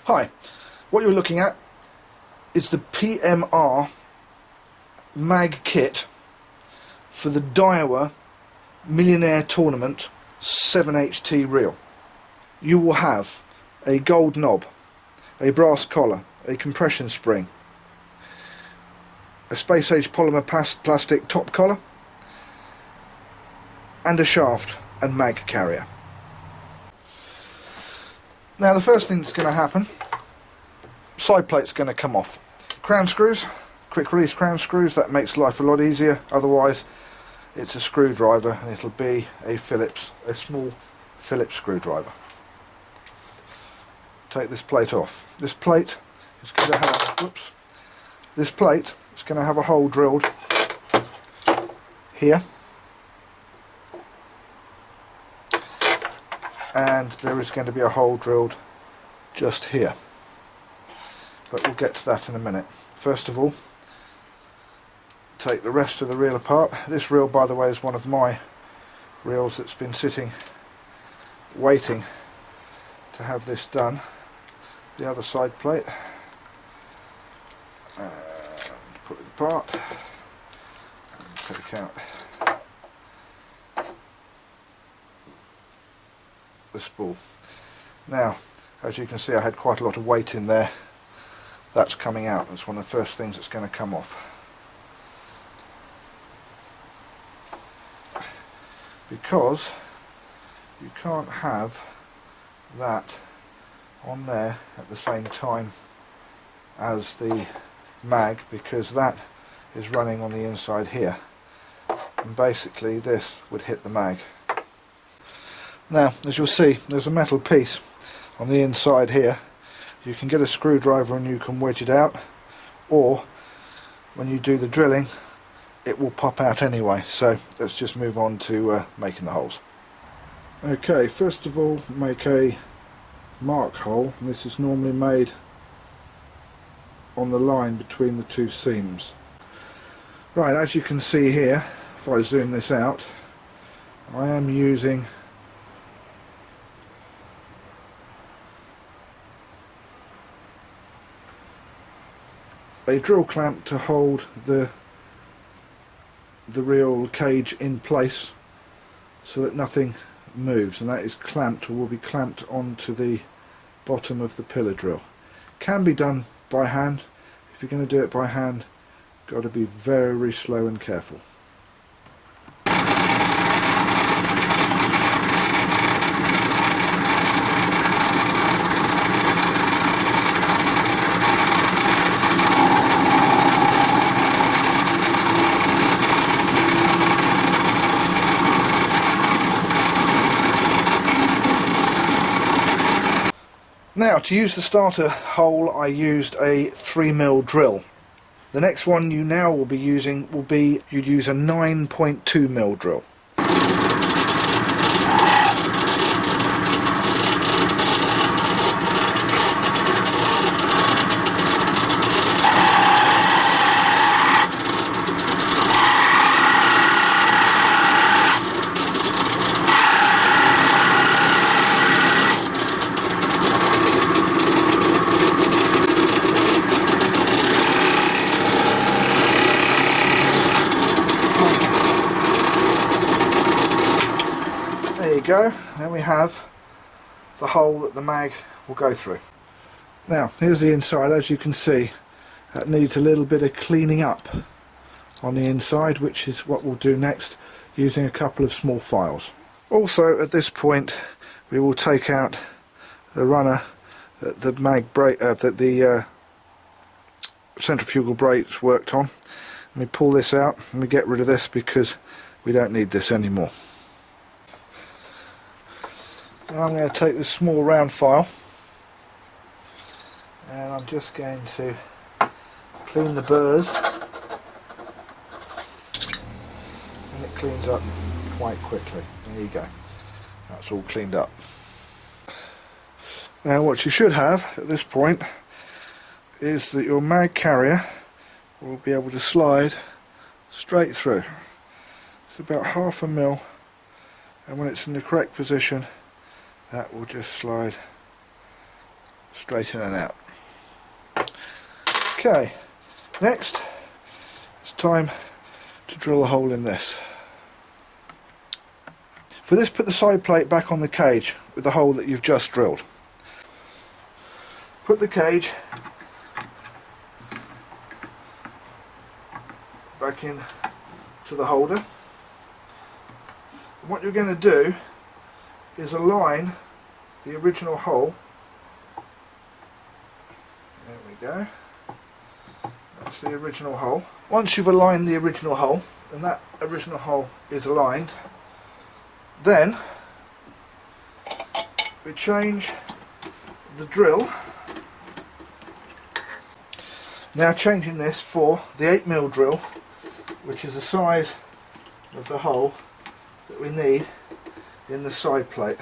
Hi, what you're looking at is the PMR mag kit for the DAIWA Millionaire Tournament 7HT reel. You will have a gold knob, a brass collar, a compression spring, a space age polymer plastic top collar, and a shaft and mag carrier. Now the first thing that's going to happen, side plate's going to come off. Crown screws, quick release crown screws, that makes life a lot easier. Otherwise it's a screwdriver and it'll be a small Phillips screwdriver. Take this plate off. This plate is going to have a hole drilled here, and there is going to be a hole drilled just here, but we'll get to that in a minute. First of all, take the rest of the reel apart. This reel, by the way, is one of my reels that's been sitting waiting to have this done. The other side plate, and put it apart and take out the spool. Now, as you can see, I had quite a lot of weight in there. That's coming out. That's one of the first things that's going to come off, because you can't have that on there at the same time as the mag, because that is running on the inside here, and basically this would hit the mag. Now, as you'll see, there's a metal piece on the inside here. You can get a screwdriver and you can wedge it out, or when you do the drilling it will pop out anyway. So let's just move on to making the holes. Okay, first of all, make a mark hole. This is normally made on the line between the two seams. Right, as you can see here, if I zoom this out, I am using a drill clamp to hold the reel cage in place so that nothing moves, and that is clamped, or will be clamped onto the bottom of the pillar drill. Can be done by hand. If you're going to do it by hand, got to be very slow and careful. Now, to use the starter hole, I used a 3mm drill. The next one you now will be using will be, you'd use a 9.2mm drill. There you go, then we have the hole that the mag will go through. Now, here's the inside. As you can see, that needs a little bit of cleaning up on the inside, which is what we'll do next, using a couple of small files. Also, at this point, we will take out the runner that the mag brake, that the centrifugal brakes worked on. And we pull this out and we get rid of this because we don't need this anymore. Now I'm going to take this small round file and I'm just going to clean the burrs, and it cleans up quite quickly. There you go, that's all cleaned up. Now what you should have at this point is that your mag carrier will be able to slide straight through. It's about 1/2 mm, and when it's in the correct position that will just slide straight in and out. Okay, next it's time to drill a hole in this. For this, put the side plate back on the cage with the hole that you've just drilled. Put the cage back in to the holder. And what you're going to do is align the original hole. There we go. That's the original hole. Once you've aligned the original hole, and that original hole is aligned, then we change the drill. Now changing this for the 8mm drill, which is the size of the hole that we need in the side plate.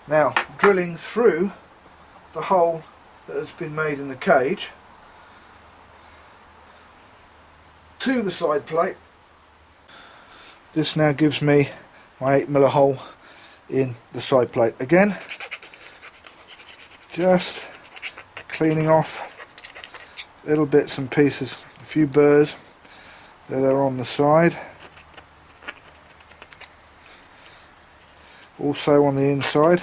Now drilling through the hole that has been made in the cage to the side plate. This now gives me my 8mm hole in the side plate. Again, just cleaning off little bits and pieces, a few burrs that are on the side. Also on the inside.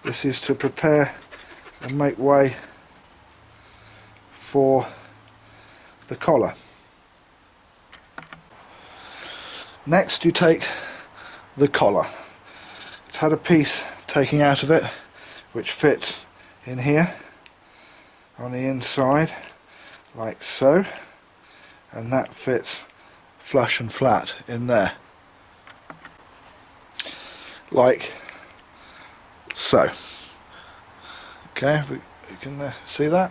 This is to prepare and make way for the collar. Next you take the collar. It's had a piece taken out of it which fits in here on the inside like so, and that fits flush and flat in there like so. Okay, we can see that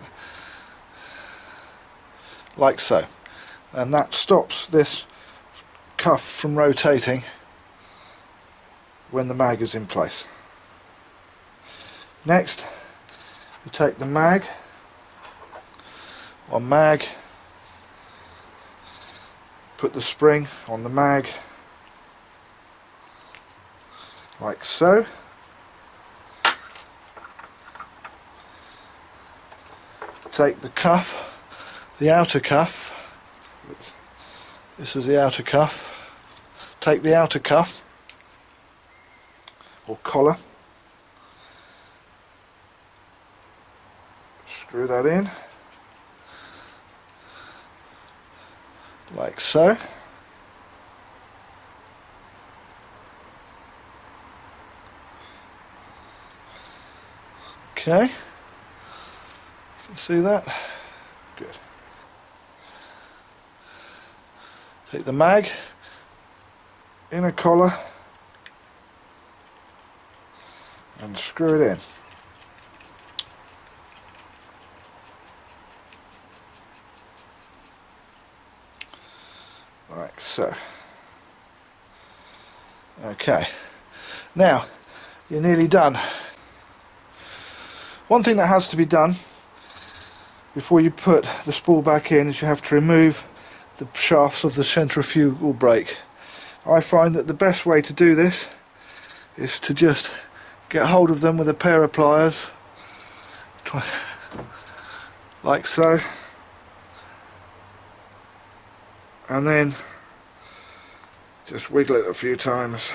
like so, and that stops this cuff from rotating when the mag is in place. Next you take the mag, one mag, put the spring on the mag like so. Take the cuff, the outer cuff, this is the outer cuff, take the outer cuff or collar, screw that in like so. Okay, you can see that? Good. Take the mag, inner collar, and screw it in. Like so. Okay, now you're nearly done. One thing that has to be done before you put the spool back in is you have to remove the shafts of the centrifugal brake. I find that the best way to do this is to just get hold of them with a pair of pliers like so, and then just wiggle it a few times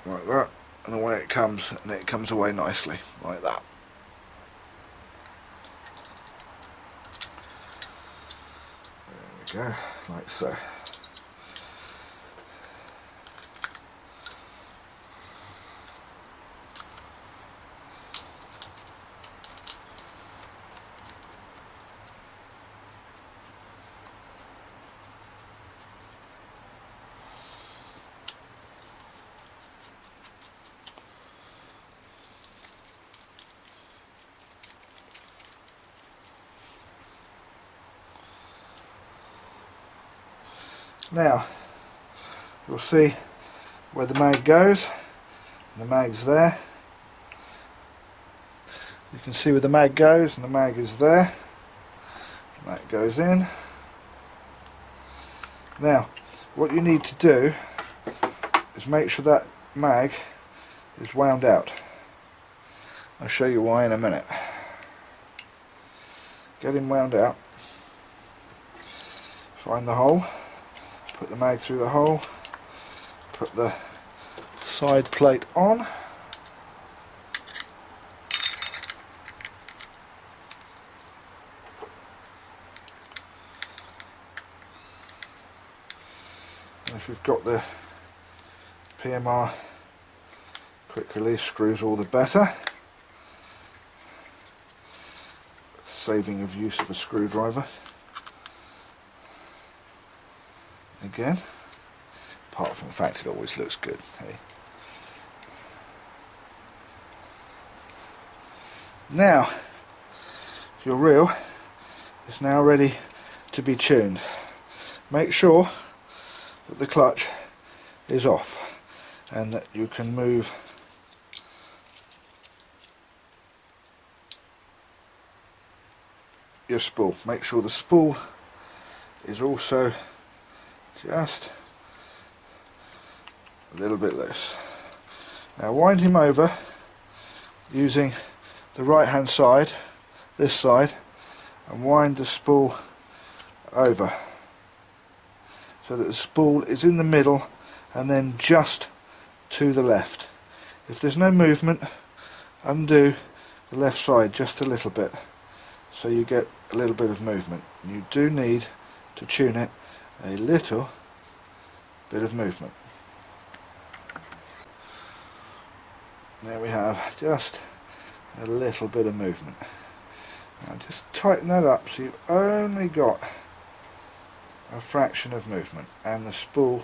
like that, and away it comes, and it comes away nicely like that. There we go, like so. Now you'll see where the mag goes, and the mag's there. You can see where the mag goes, and the mag is there, and that goes in, Now what you need to do is make sure that mag is wound out. I'll show you why in a minute. Get him wound out, find the hole, put the mag through the hole, put the side plate on, and if you've got the PMR quick release screws, all the better, saving of use of a screwdriver again, apart from the fact it always looks good. Hey. Now your reel is now ready to be tuned. Make sure that the clutch is off and that you can move your spool. Make sure the spool is also just a little bit loose. Now wind him over using the right hand side, this side, and wind the spool over so that the spool is in the middle and then just to the left. If there's no movement, undo the left side just a little bit so you get a little bit of movement. You do need to tune it a little bit of movement. There we have just a little bit of movement. Now just tighten that up so you've only got a fraction of movement and the spool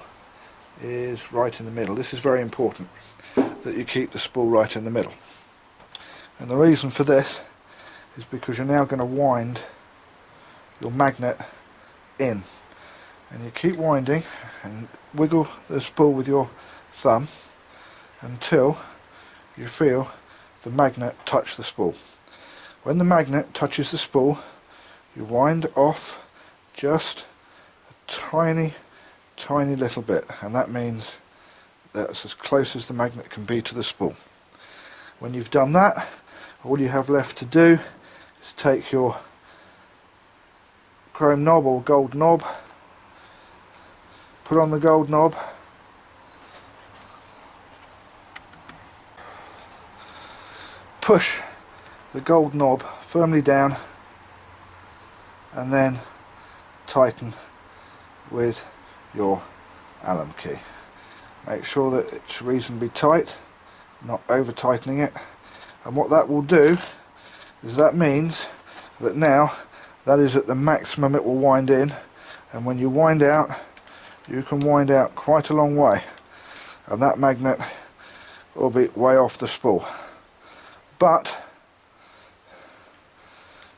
is right in the middle. This is very important that you keep the spool right in the middle, and the reason for this is because you're now going to wind your magnet in, and you keep winding and wiggle the spool with your thumb until you feel the magnet touch the spool. When the magnet touches the spool, you wind off just a tiny little bit, and that means that's as close as the magnet can be to the spool. When you've done that, all you have left to do is take your chrome knob or gold knob, put on the gold knob, push the gold knob firmly down, and then tighten with your Allen key. Make sure that it's reasonably tight, not over tightening it, and what that will do is that means that now that is at the maximum it will wind in, and when you wind out you can wind out quite a long way and that magnet will be way off the spool. But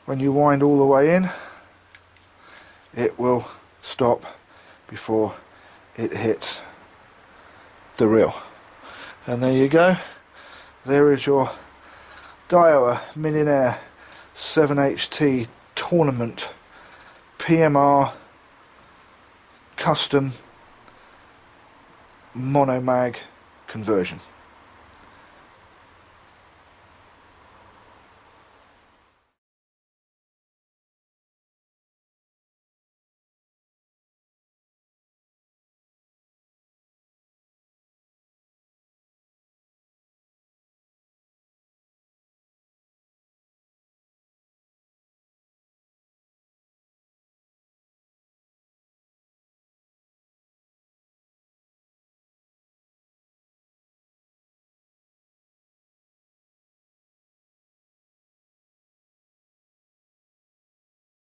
when you wind all the way in, it will stop before it hits the reel. And there you go. There is your DAIWA Millionaire 7HT Tournament PMR Custom Monomag conversion.